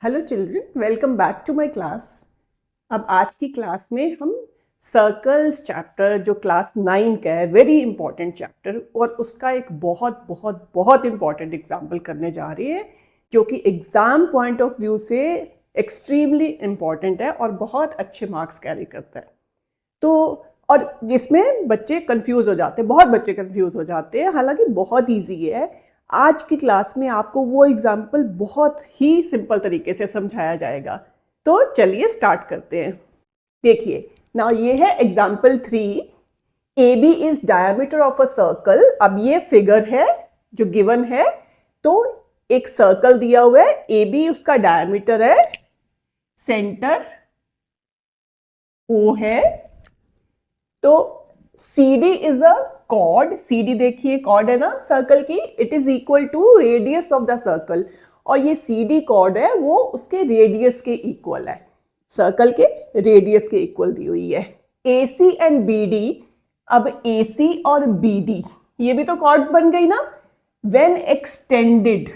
Hello children, welcome back to my class. अब आज की क्लास में हम सर्कल्स चैप्टर जो क्लास 9 का है, वेरी इंपॉर्टेंट चैप्टर, और उसका एक बहुत बहुत बहुत इंपॉर्टेंट एग्जाम्पल करने जा रहे हैं जो कि एग्जाम पॉइंट ऑफ व्यू से एक्सट्रीमली इम्पॉर्टेंट है और बहुत अच्छे मार्क्स कैरी करता है। तो और जिसमें बच्चे कंफ्यूज हो जाते हैं, बहुत बच्चे कंफ्यूज हो जाते हैं, हालांकि बहुत इजी है। आज की क्लास में आपको वो एग्जाम्पल बहुत ही सिंपल तरीके से समझाया जाएगा। तो चलिए स्टार्ट करते हैं। देखिए, ना ये है example 3। A B is diameter of a circle. अब ये फिगर है जो गिवन है, तो एक सर्कल दिया हुआ है, ए बी उसका डायमीटर है, सेंटर ओ है, तो C D is the chord. C D देखिए कॉर्ड है ना सर्कल की, it is equal to radius of the circle, और ये सी डी कॉर्ड है वो उसके रेडियस के इक्वल है, सर्कल के रेडियस के इक्वल दी हुई है। ए सी एंड बी डी, अब ए सी और बी डी ये भी तो कॉर्ड्स बन गई ना, व्हेन एक्सटेंडेड।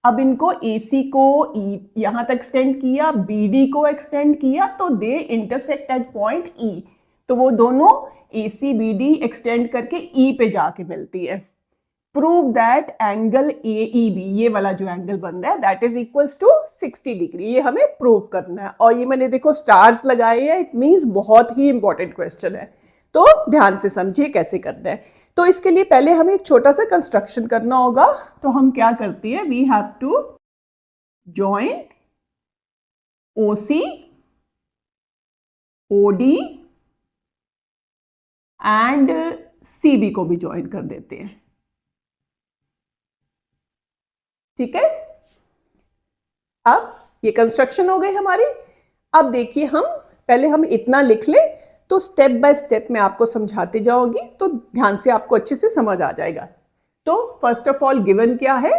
अब इनको AC को यहां तक एक्सटेंड किया, BD को एक्सटेंड किया, तो they intersect at point E। तो वो दोनों AC BD एक्सटेंड करके E पे जाके मिलती है। प्रूव दैट एंगल AEB, ये वाला जो एंगल बन रहा है, that is equals to 60 degree. ये हमें प्रूव करना है, और ये मैंने देखो स्टार्स लगाए हैं, इट मींस बहुत ही इंपॉर्टेंट क्वेश्चन है। तो ध्यान से समझिए कैसे करना है। तो इसके लिए पहले हमें एक छोटा सा कंस्ट्रक्शन करना होगा। तो हम क्या करती है, we have to join OC OD and CB को भी ज्वाइन कर देते हैं। ठीक है, अब ये कंस्ट्रक्शन हो गई हमारी। अब देखिए, हम इतना लिख ले, तो स्टेप बाय स्टेप मैं आपको समझाते जाऊंगी, तो ध्यान से आपको अच्छे से समझ आ जाएगा। तो फर्स्ट ऑफ ऑल गिवन क्या है,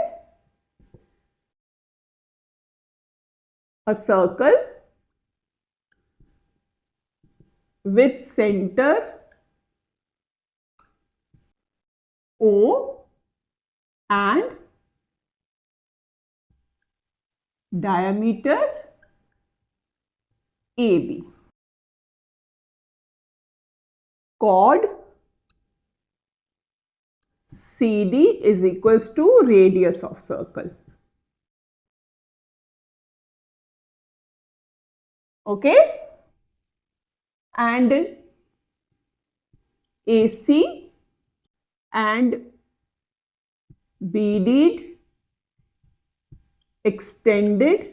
a circle with centre O and diameter AB. Chord CD is equals to radius of circle. Okay? And AC and BD extended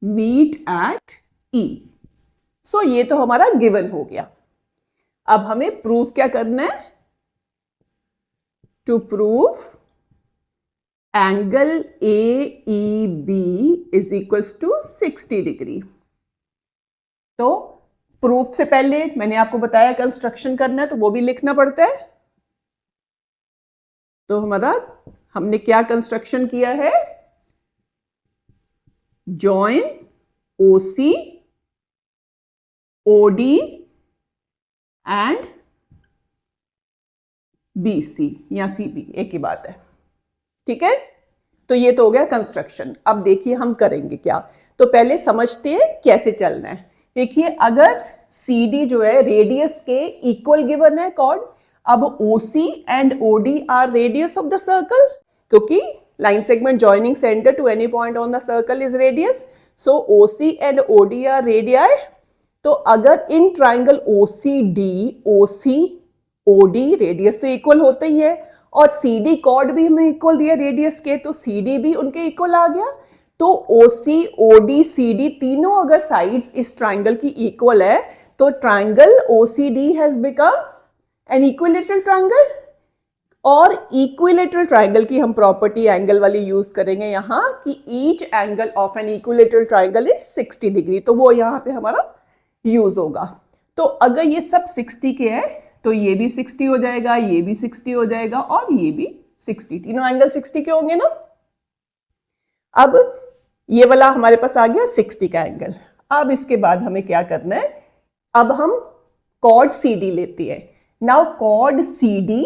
meet at E. So ये तो हमारा गिवन हो गया। अब हमें proof क्या करना है, to proof angle AEB is equals to 60 degree. तो प्रूफ से पहले मैंने आपको बताया कंस्ट्रक्शन करना है, तो वो भी लिखना पड़ता है। तो हमने क्या कंस्ट्रक्शन किया है, join OC OD and BC या CB, एक ही बात है। ठीक है, तो ये तो हो गया कंस्ट्रक्शन। अब देखिए हम करेंगे क्या, तो पहले समझते हैं कैसे चलना है। देखिए, अगर CD जो है रेडियस के इक्वल गिवन है कॉर्ड, अब OC and OD are radius of the circle, क्योंकि line segment joining centre to any point on the circle is radius, so OC and OD are radii. तो अगर in triangle OC OD radius से equal होते ही है, और CD cord भी हमें इक्वल दिया रेडियस के, तो CD भी उनके इक्वल आ गया। तो OC OD CD तीनों अगर साइड्स इस ट्राइंगल की इक्वल है, तो triangle OCD has become an equilateral triangle. और इक्विलेटरल ट्राइंगल की हम प्रॉपर्टी एंगल वाली यूज करेंगे यहां, कि each angle of an equilateral triangle is 60 degree, तो वो यहां पे हमारा यूज होगा। तो अगर ये सब 60 के है, तो ये भी 60 हो जाएगा, ये भी 60 हो जाएगा, और ये भी 60, तीनों एंगल 60 के होंगे ना। अब ये वाला हमारे पास आ गया 60 का एंगल। अब इसके बाद हमें क्या करना है, अब हम कॉर्ड CD लेते हैं। नाउ कॉर्ड CD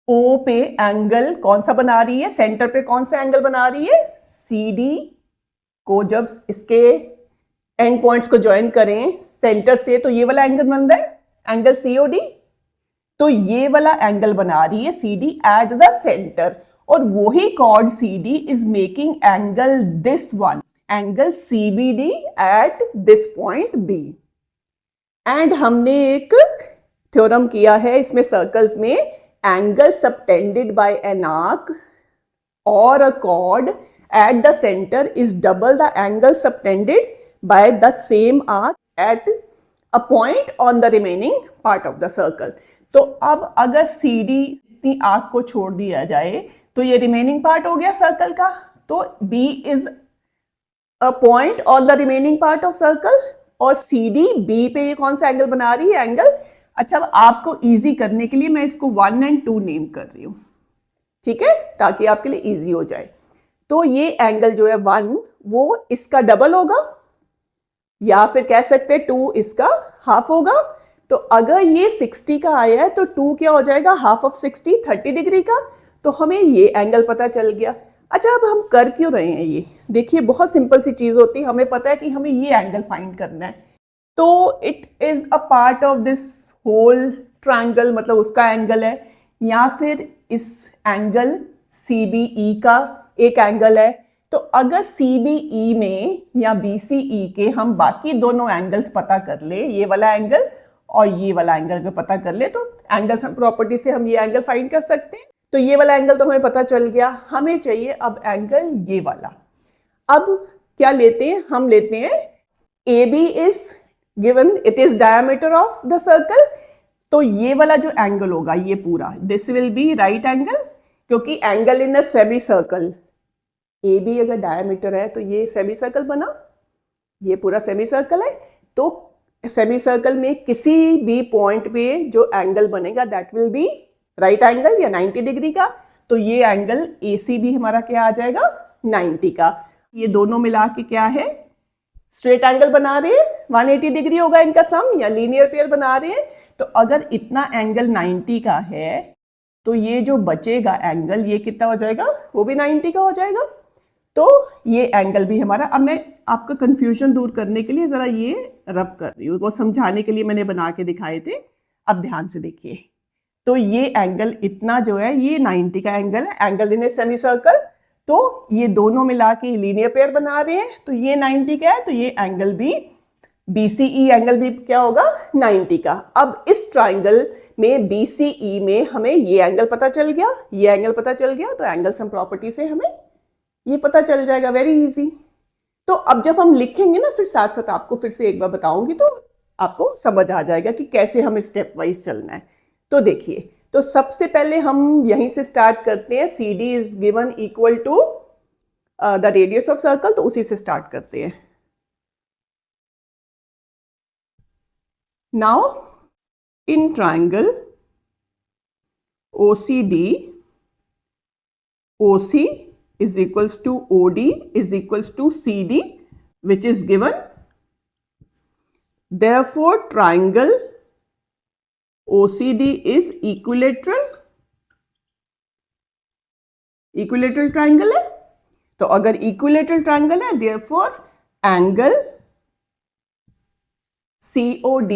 ओ पे एंगल कौन सा बना रही है, सेंटर पे कौन सा एंगल बना रही है, सी डी को जब इसके एंड पॉइंट्स को ज्वाइन करें सेंटर से तो ये वाला एंगल बन रहा है एंगल सीओडी। तो ये वाला एंगल बना रही है C D at the centre, और वही chord C D is making angle this one, angle CBD at this point B. And हमने एक थ्योरम किया है इसमें सर्कल्स में, angle subtended by an arc or a chord at the center is double the angle subtended by the same arc at a point on the remaining part of the circle। तो अब अगर CD इतनी arc को छोड़ दिया जाए तो ये रिमेनिंग पार्ट हो गया सर्कल का, तो B is a point on the remaining part of circle, और CD B पे ये कौन सा एंगल बना रही है, एंगल। अच्छा, आपको इजी करने के लिए मैं इसको 1 और 2 नेम कर रही हूं, ठीक है, ताकि आपके लिए इजी हो जाए। तो ये एंगल जो है 1 वो इसका डबल होगा, या फिर कह सकते हैं 2 इसका हाफ होगा। तो अगर ये 60 का आया है तो 2 क्या हो जाएगा, हाफ ऑफ 60, 30 डिग्री का। तो हमें ये एंगल पता चल गया। अच्छा, अब हम कर क्यों रहे हैं ये, देखिए बहुत सिंपल सी चीज होती है, हमें पता है कि हमें ये एंगल फाइंड करना है। तो it is a part of this whole triangle, मतलब उसका एंगल है, या फिर इस एंगल CBE का एक एंगल है। तो अगर CBE में या BCE के हम बाकी दोनों एंगल्स पता कर ले, ये वाला एंगल और ये वाला एंगल को पता कर ले, तो एंगल प्रॉपर्टी से हम ये एंगल फाइंड कर सकते हैं। तो ये वाला एंगल तो हमें पता चल गया, हमें चाहिए अब एंगल ये वाला। अब क्या लेते हैं, हम लेते हैं AB is given, it is diameter of the circle. तो ये वाला जो एंगल होगा ये पूरा, this will be right angle, क्योंकि angle in a semi circle, A B अगर डायमीटर है तो ये सेमी सर्कल बना, ये पूरा सेमी सर्कल है। तो सेमी सर्कल में किसी भी पॉइंट पे जो एंगल बनेगा that will be right angle या 90 डिग्री का। तो ये एंगल AC भी हमारा क्या आ जाएगा, 90 का। ये दोनों मिला के क्या है, स्ट्रेट एंगल बना रहे हैं, 180 डिग्री होगा इनका सम, या लीनियर पेयर बना रहे हैं। तो अगर इतना एंगल 90 का है तो ये जो बचेगा एंगल ये कितना हो जाएगा, वो भी 90 का हो जाएगा। तो ये एंगल भी हमारा, अब मैं आपका कंफ्यूजन दूर करने के लिए जरा ये रब कर रही हूँ, वो समझाने के लिए मैंने बना के दिखाए थे। अब ध्यान से देखिए, तो ये एंगल इतना जो है ये 90 का एंगल है, angle in a semi circle. तो ये दोनों मिला के लीनियर पेयर बना रहे हैं, तो ये 90 का है, तो ये एंगल भी BCE एंगल भी क्या होगा, 90 का। अब इस ट्राइंगल में BCE में हमें ये एंगल पता चल गया, ये एंगल पता चल गया, तो एंगल सम प्रॉपर्टी से हमें ये पता चल जाएगा, वेरी इजी। तो अब जब हम लिखेंगे ना, फिर साथ साथ आपको फिर से एक बार बताऊंगी, तो आपको समझ आ जाएगा कि कैसे हमें स्टेप वाइज चलना है। तो देखिए, तो सबसे पहले हम यहीं से स्टार्ट करते हैं, CD is given equal to the radius of circle, तो उसी से स्टार्ट करते हैं। Now in triangle OCD, OC is equals to OD is equals to CD, which is given. Therefore triangle OCD is equilateral, equilateral triangle है। तो अगर equilateral triangle है, therefore angle COD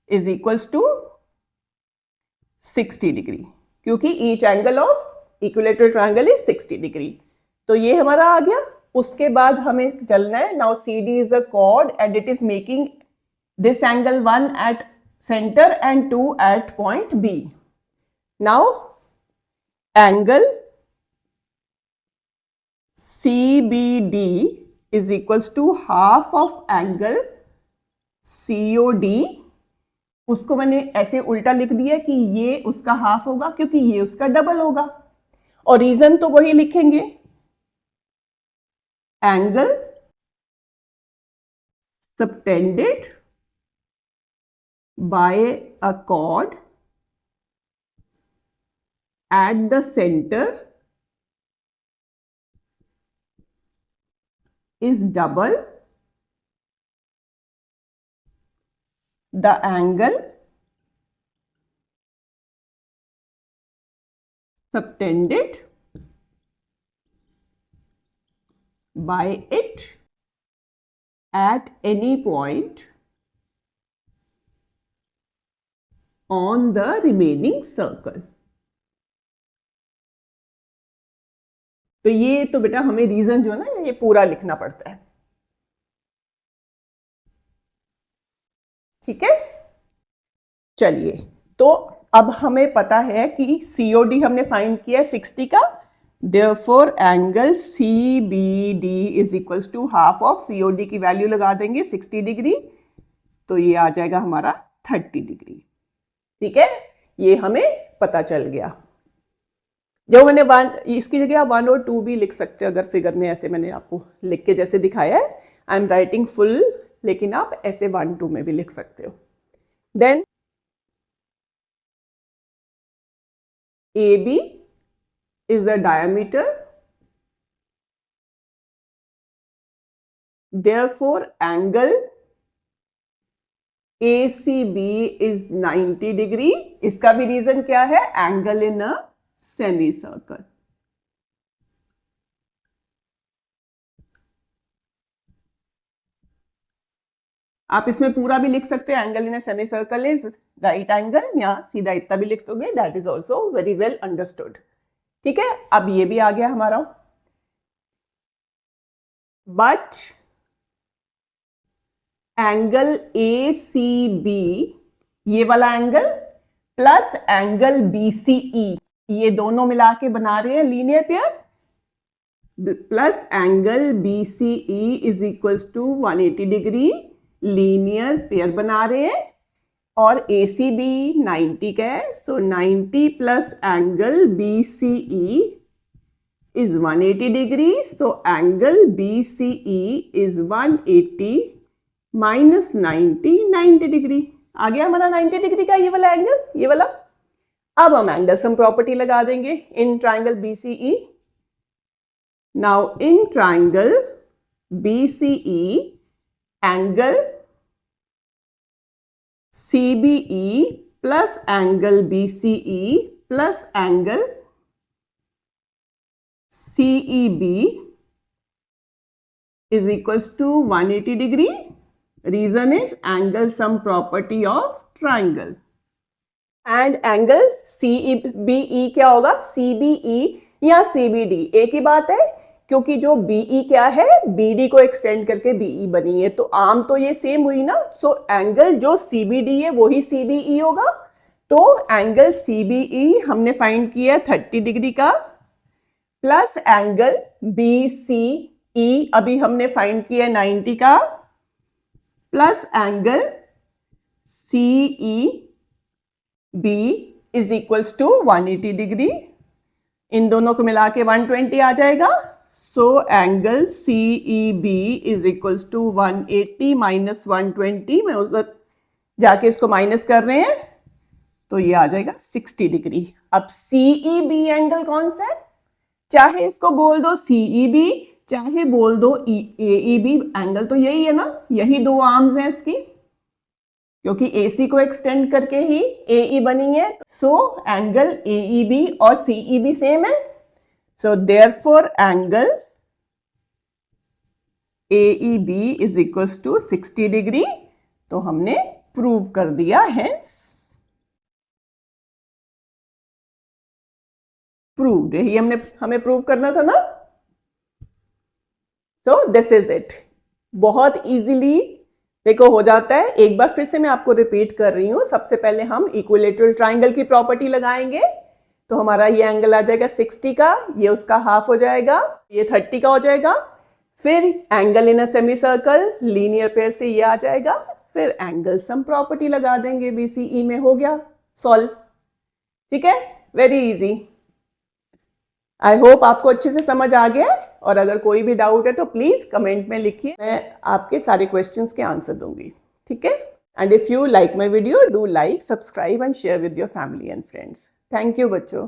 is equals to 60 degree, क्योंकि each angle of equilateral triangle is 60 degree. तो ये हमारा आ गया। उसके बाद हमें चलना है, now CD is a chord and it is making this angle 1 at center and 2 at point B. Now angle CBD is equals to half of angle COD। उसको मैंने ऐसे उल्टा लिख दिया कि ये उसका हाफ होगा, क्योंकि ये उसका डबल होगा, और रीजन तो वही लिखेंगे, angle subtended bye a cord eight the centre is double the angle subtended by it at any point on the remaining circle। तो ये तो बेटा हमें रीजन जो है ना ये पूरा लिखना पड़ता है, ठीक है। चलिए, तो अब हमें पता है कि COD हमने फाइंड किया है 60 का, therefore angle CBD is equals to half of COD की वैल्यू लगा देंगे 60 डिग्री, तो ये आ जाएगा हमारा 30 डिग्री, ठीक है। ये हमें पता चल गया। जो मैंने इसकी जगह आप 1 और 2 भी लिख सकते हो, अगर फिगर में ऐसे मैंने आपको लिख के जैसे दिखाया है, आई एम राइटिंग फुल, लेकिन आप ऐसे 1, 2 में भी लिख सकते हो। Then AB is the diameter, therefore angle ACB is 90 degree. इसका भी रीजन क्या है, angle in a semi circle. आप इसमें पूरा भी लिख सकते हैं, angle in a semi circle is right angle, या सीधा इतना भी लिख दोगे, that is also very well understood, ठीक है। अब ये भी आ गया हमारा, बट एंगल ACB, ये वाला एंगल प्लस एंगल BCE, ये दोनों मिला के बना रहे हैं linear pair, plus angle BCE is equals to 180 degree, linear pair बना रहे हैं, और ACB 90 का है, so 90 plus angle BCE is 180 degree, so angle BCE is 180 minus 90 degree. आ गया हमारा 90 डिग्री का ये वाला एंगल, ये वाला। अब हम एंगल सम प्रॉपर्टी लगा देंगे in triangle BCE। Now in triangle BCE angle CBE plus angle BCE plus angle CEB is equals to 180 degree. Reason is angle sum property of triangle. And angle CBE क्या होगा, CBE या CBD एक ही बात है, क्योंकि जो BE क्या है, BD को एक्सटेंड करके BE बनी है, तो आम तो ये सेम हुई ना। सो एंगल जो CBD है वही CBE होगा। तो एंगल CBE हमने फाइंड किया 30 डिग्री का, प्लस एंगल BCE अभी हमने फाइंड किया 90 का, plus angle CEB is equals to 180 degree. इन दोनों को मिला के 120 आ जाएगा। So angle CEB is equals to 180 minus 120, मैं उस वक्त जाके इसको माइनस कर रहे हैं, तो ये आ जाएगा 60 डिग्री। अब CEB एंगल कौन सा है, चाहे इसको बोल दो CEB, चाहे बोल दो AEB, एंगल तो यही है ना, यही दो आर्म्स हैं इसकी, क्योंकि AC को एक्सटेंड करके ही AE बनी है। सो एंगल AEB और CEB सेम है। So therefore angle AEB is equals to 60 degree. तो हमने प्रूव कर दिया, हेंस प्रूव्ड। यही हमें प्रूव करना था ना। तो दिस इज इट, बहुत इजीली देखो हो जाता है। एक बार फिर से मैं आपको रिपीट कर रही हूं। सबसे पहले हम इक्विलेटरल ट्राइंगल की प्रॉपर्टी लगाएंगे, तो हमारा ये एंगल आ जाएगा 60 का, ये उसका हाफ हो जाएगा, ये 30 का हो जाएगा। फिर angle in a semi circle, linear pair से ये आ जाएगा। फिर एंगल सम प्रॉपर्टी लगा देंगे BCE में, हो गया सॉल्व। ठीक है, वेरी इजी। आई होप आपको अच्छे से समझ आ गया है, और अगर कोई भी डाउट है तो प्लीज कमेंट में लिखिए, मैं आपके सारे क्वेश्चंस के आंसर दूंगी। ठीक है, and if you like my video, do like, subscribe and share with your family and friends. Thank you बच्चों।